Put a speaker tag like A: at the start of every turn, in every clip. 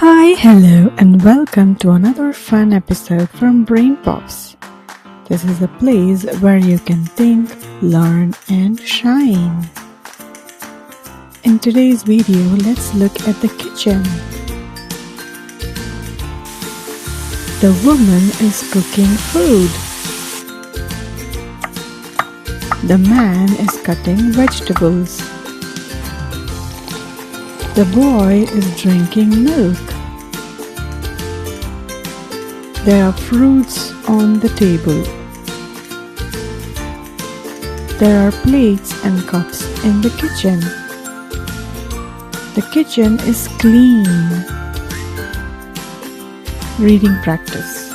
A: Hi, hello, and welcome to another fun episode from Brain Pops. This is a place where you can think, learn, and shine. In today's video, let's look at the kitchen. The woman is cooking food. The man is cutting vegetables. The boy is drinking milk. There are fruits on the table. There are plates and cups in the kitchen. The kitchen is clean. Reading practice.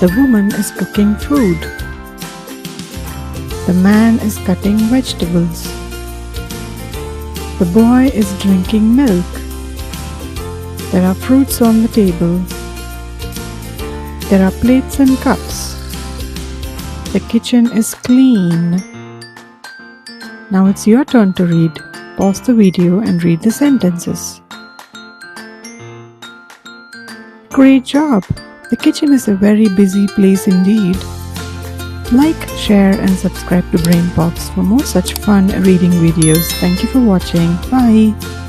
A: The woman is cooking food. The man is cutting vegetables. The boy is drinking milk. There are fruits on the table. There are plates and cups. The kitchen is clean. Now it's your turn to read. Pause the video and read the sentences. Great job! The kitchen is a very busy place indeed. Like, share and subscribe to Brain Pops for more such fun reading videos. Thank you for watching. Bye.